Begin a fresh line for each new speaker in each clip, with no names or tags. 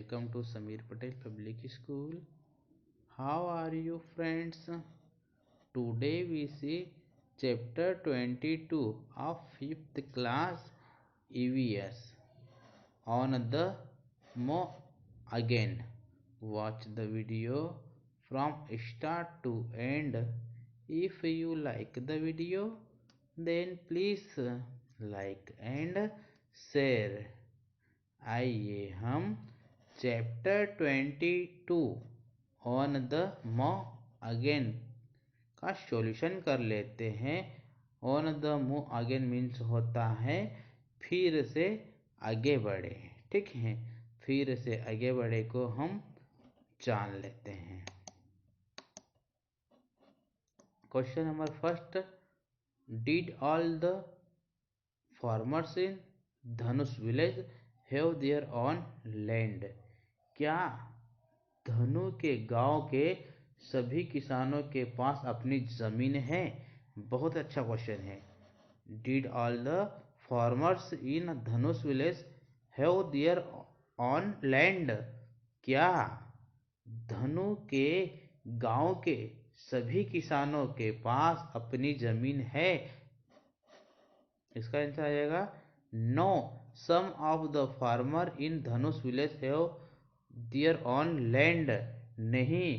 welcome to Samir Patel Public School. How are you friends? Today we see chapter 22 of 5th class EVS on the Mo again. Watch the video from start to end. If you like the video, then please like and share. आइए हम chapter 22 on the मो again का solution कर लेते हैं। On the मो again means होता है फिर से आगे बढ़े। ठीक है, फिर से आगे बढ़े को हम जान लेते हैं। Question number first, did all the farmers in Dhanush village have their on land? क्या धनु के गांव के सभी किसानों के पास अपनी जमीन है? बहुत अच्छा क्वेश्चन है। Did all the farmers in Dhanush village have their on land? क्या धनु के गांव के सभी किसानों के पास अपनी जमीन है? इसका आंसर आएगा no, some of the farmer in Dhanush village have their on land. नहीं,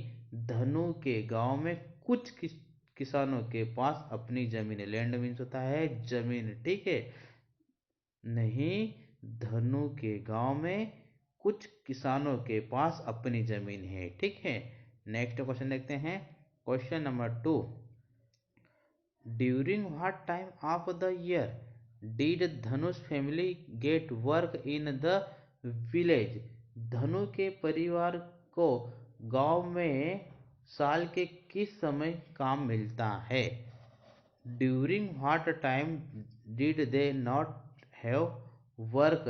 धनु के गांव में कुछ किसानों के पास अपनी जमीन है। लैंड मीन्स होता है जमीन। ठीक है, नहीं, धनु के गांव में कुछ किसानों के पास अपनी जमीन है। ठीक है, नेक्स्ट क्वेश्चन देखते हैं। Question number 2, during what time of the year did Dhanush family get work in the village? Dhanu के परिवार को गांव में साल के किस समय काम मिलता है? During what time did they not have work?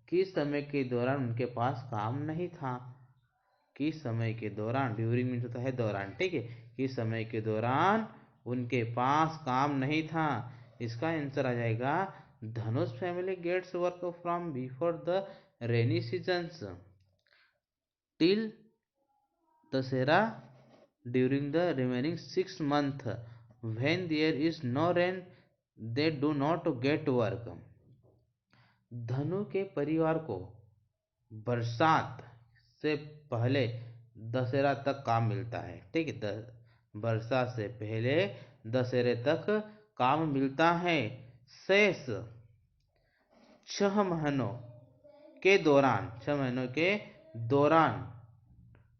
किस समय के दौरान उनके पास काम नहीं था? किस समय के दौरान, ड्यूरिंग मीन्स होता है दौरान। ठीक है, किस समय के दौरान उनके पास काम नहीं था? इसका आंसर आ जाएगा Dhanush family gets work from before the rainy seasons till Dussehra during the remaining 6 months when there is no rain they do not get work. Dhanu के परिवार को बरसात से पहले दशहरा तक काम मिलता है। ठीक है, बरसात से पहले दशहरे तक काम मिलता है। शेष 6 महीनों के दौरान 6 महीनों के दौरान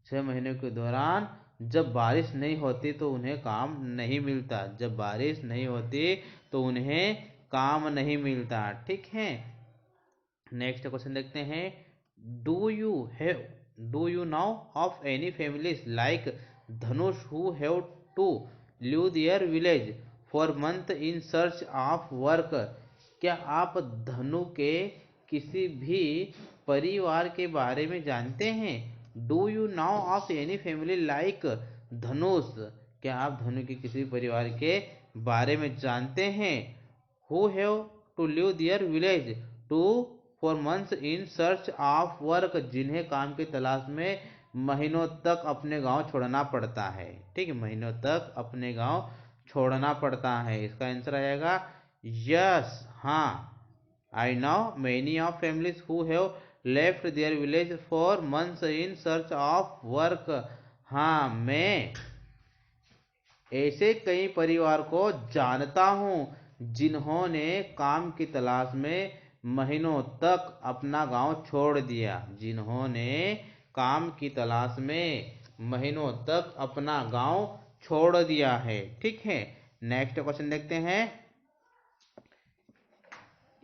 6 महीनों के दौरान जब बारिश नहीं होती तो उन्हें काम नहीं मिलता। जब बारिश नहीं होती तो उन्हें काम नहीं मिलता। ठीक है, नेक्स्ट क्वेश्चन देखते हैं। Do you know of any families like Dhanush who have to leave their village for month in search of work? क्या आप धनु के किसी भी परिवार के बारे में जानते हैं? Do you know of any family like Dhanush? क्या आप धनु के किसी परिवार के बारे में जानते हैं? Who have to leave their village to for months in search of work? जिन्हें काम की तलाश में महीनों तक अपने गांव छोड़ना पड़ता है। ठीक है, महीनों तक अपने गांव छोड़ना पड़ता है। इसका आंसर आएगा यस, हाँ। I know many of families who have left there village for months in search of work. हाँ, मैं ऐसे कई परिवार को जानता हूँ जिन्होंने काम की तलाश में महीनों तक अपना गांव छोड़ दिया। जिन्होंने काम की तलाश में महीनों तक अपना गांव छोड़ दिया है। ठीक है, नेक्स्ट क्वेश्चन देखते हैं।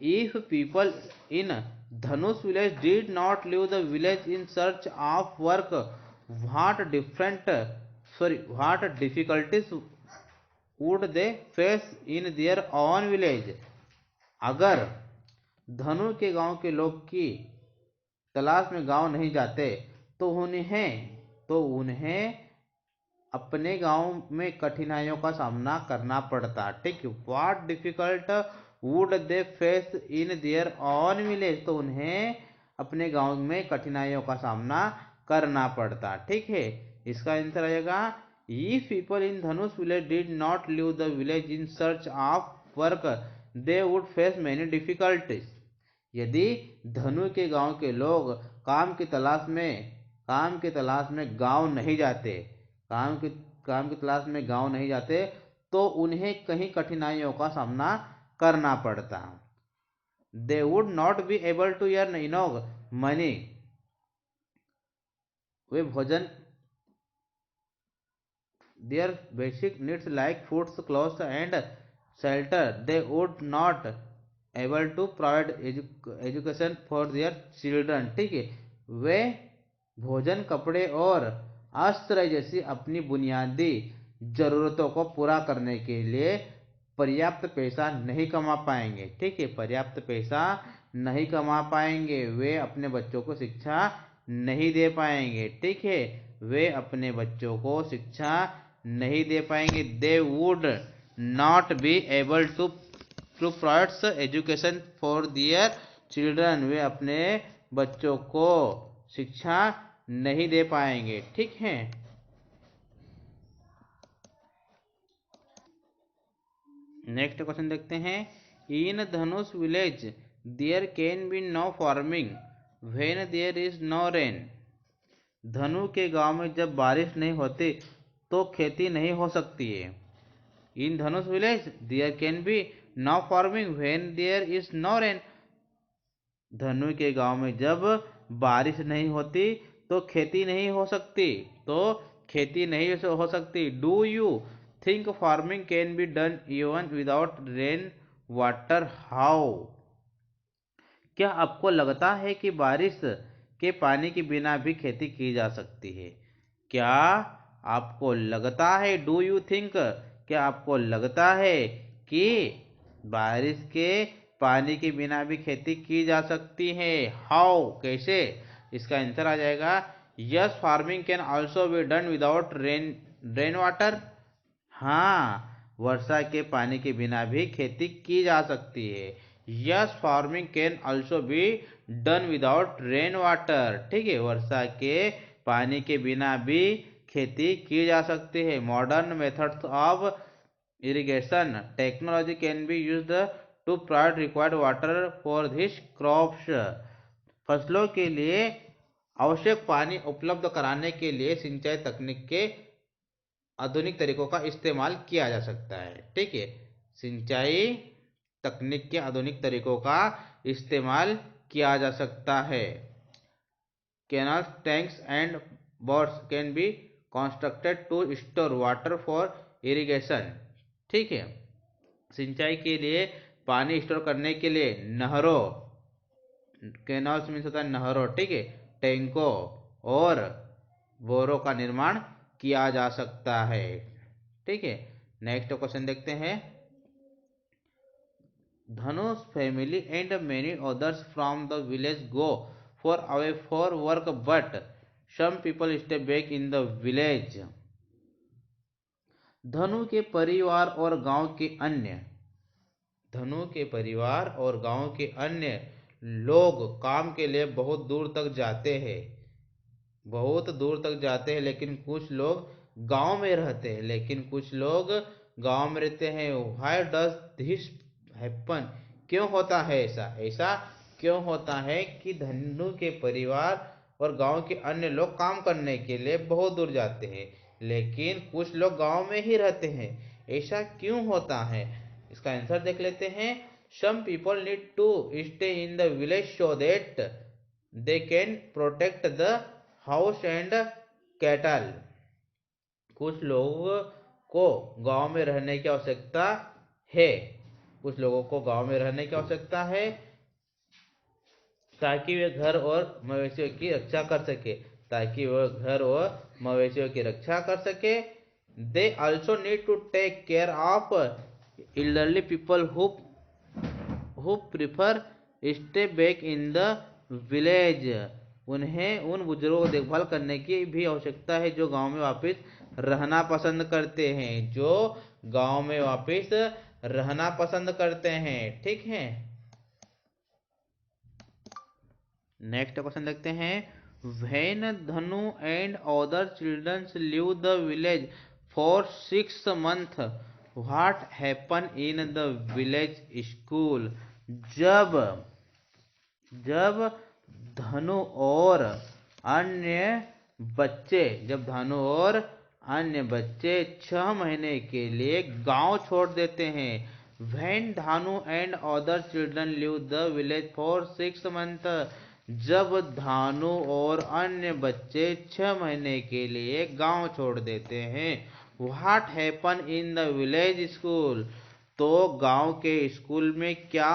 If people in Dhanush village did not leave the village in search of work, what difficulties would they face in their own village? अगर धनु के गांव के लोग की तलाश में गांव नहीं जाते तो उन्हें अपने गांव में कठिनाइयों का सामना करना पड़ता। ठीक, what difficult would they face in their own village? तो उन्हें अपने गांव में कठिनाइयों का सामना करना पड़ता। ठीक है, इसका आंसर आएगा if people in Dhanush village did not leave the village in search of work they would face many difficulties. यदि धनु के गांव के लोग काम की तलाश में गांव नहीं जाते काम की तलाश में गांव नहीं जाते तो उन्हें कहीं कठिनाइयों का सामना करना पड़ता। They would not be able to earn enough money, वे भोजन their basic needs like foods, clothes and shelter, they would not able to provide education for their children। ठीक है, वे भोजन, कपड़े और आश्रय जैसी अपनी बुनियादी जरूरतों को पूरा करने के लिए पर्याप्त पैसा नहीं कमा पाएंगे। ठीक है, पर्याप्त पैसा नहीं कमा पाएंगे, वे अपने बच्चों को शिक्षा नहीं दे पाएंगे। ठीक है, वे अपने बच्चों को शिक्षा नहीं दे पाएंगे। They would not be able to provide education for their children, वे अपने बच्चों को शिक्षा नहीं दे पाएंगे। ठीक है, नेक्स्ट क्वेश्चन देखते हैं। In Dhanush village there can be no farming when there is no rain. Dhanu के गांव में जब बारिश नहीं होती तो खेती नहीं हो सकती है। In Dhanush village there can be no farming when there is no rain. Dhanu के गांव में जब बारिश नहीं होती तो खेती नहीं हो सकती। Do you think farming can be done even without rain water? How? क्या आपको लगता है कि बारिश के पानी के बिना भी खेती की जा सकती है? क्या आपको लगता है, डू यू थिंक, क्या आपको लगता है कि बारिश के पानी के बिना भी खेती की जा सकती है? हाउ, कैसे? इसका आंसर आ जाएगा yes, farming can also be done without rain water. हाँ, वर्षा के पानी के बिना भी खेती की जा सकती है। Yes, farming can also be done without rain water. ठीक है, वर्षा के पानी के बिना भी खेती की जा सकती है। Modern methods of irrigation technology can be used to provide required water for this crops. फसलों के लिए आवश्यक पानी उपलब्ध कराने के लिए सिंचाई तकनीक के आधुनिक तरीकों का इस्तेमाल किया जा सकता है। ठीक है, सिंचाई तकनीक के आधुनिक तरीकों का इस्तेमाल किया जा सकता है। Canals, tanks and boards can be constructed to store water for irrigation. ठीक है, सिंचाई के लिए पानी स्टोर करने के लिए नहरों, कैनाल्स मीन्स होता है नहरों, ठीक है, टैंकों और बोरों का निर्माण किया जा सकता है। ठीक है, नेक्स्ट क्वेश्चन देखते हैं। Dhanush family and many others from the village go for away for work but some people stay back in the village. Dhanu के परिवार और गांव के अन्य लोग काम के लिए बहुत दूर तक जाते हैं, लेकिन कुछ लोग गांव में रहते हैं। Why does this happen? क्यों होता है ऐसा क्यों होता है कि धनु के परिवार और गांव के अन्य लोग काम करने के लिए बहुत दूर जाते हैं, लेकिन कुछ लोग गांव में ही रहते हैं? ऐसा क्यों होता है? इसका आंसर देख लेते हैं। Some people need to stay in the village so that they can protect the house and cattle. कुछ लोगों को गांव में रहने की आवश्यकता है ताकि वे घर और मवेशियों की रक्षा कर सके। They also need to take care of elderly people who prefer stay back in the village। उन्हें उन बुजुर्गों को देखभाल करने की भी आवश्यकता है जो गांव में वापस रहना पसंद करते हैं। ठीक है, नेक्स्ट क्वेश्चन देखते हैं। When Dhanu and other childrens leave the village for 6 months, what happen in the village school. जब जब धनु और अन्य जब धनु और अन्य बच्चे 6 महीने के लिए गांव छोड़ देते हैं। When Dhanu and other children leave the village for 6 months, जब धानु और अन्य बच्चे 6 महीने के लिए गांव छोड़ देते हैं। What happened in the village school? तो गांव के स्कूल में क्या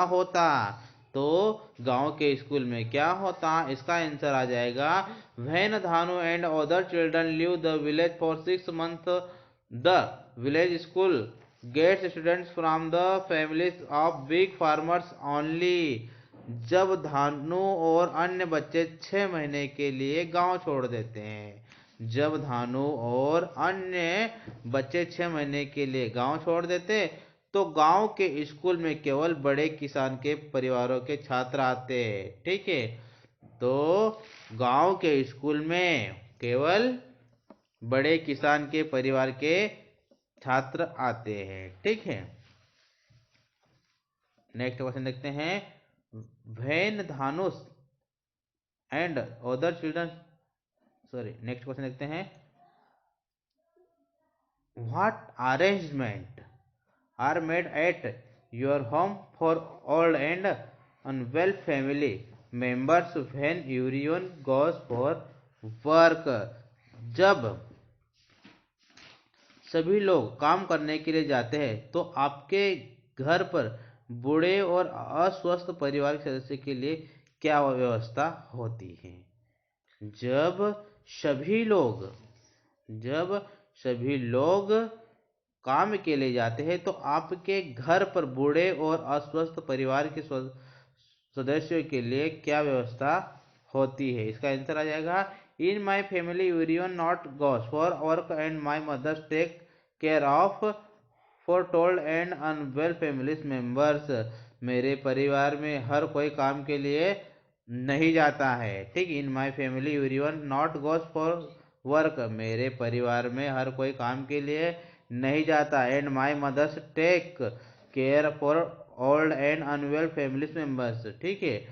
होता। इसका आंसर आ जाएगा When Dhanu and other children leave the village for 6 months, the village school gets students from the families of big farmers only। जब धानु और अन्य बच्चे 6 महीने के लिए गांव छोड़ देते हैं। जब धानु और अन्य बच्चे 6 महीने के लिए गांव छोड़ देते तो गांव के स्कूल में केवल बड़े किसान के परिवारों के छात्र आते हैं। ठीक है, तो गांव के स्कूल में केवल बड़े किसान के परिवार के छात्र आते हैं। ठीक है, नेक्स्ट क्वेश्चन देखते हैं। When Dhanush and other children next question देखते हैं। What arrangement are made at your home for old and unwell family members when everyone goes for work. जब सभी लोग काम करने के लिए जाते हैं तो आपके घर पर बूढ़े और अस्वस्थ परिवार के सदस्य के लिए क्या व्यवस्था होती है। जब सभी लोग काम के लिए जाते हैं तो आपके घर पर बूढ़े और अस्वस्थ परिवार के सदस्यों के लिए क्या व्यवस्था होती है। इसका आंसर आ जाएगा in my family everyone not goes for work and my mothers take care of for told and unwell families members. मेरे परिवार में हर कोई काम के लिए नहीं जाता है। ठीक, in my family everyone not goes for work, मेरे परिवार में हर कोई काम के लिए नहीं जाता। And my mothers take care for old and unwell families members. ठीक है,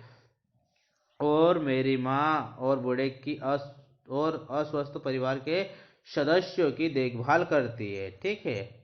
और मेरी माँ और बूढ़े की और अस्वस्थ परिवार के सदस्यों की देखभाल करती है। ठीक है,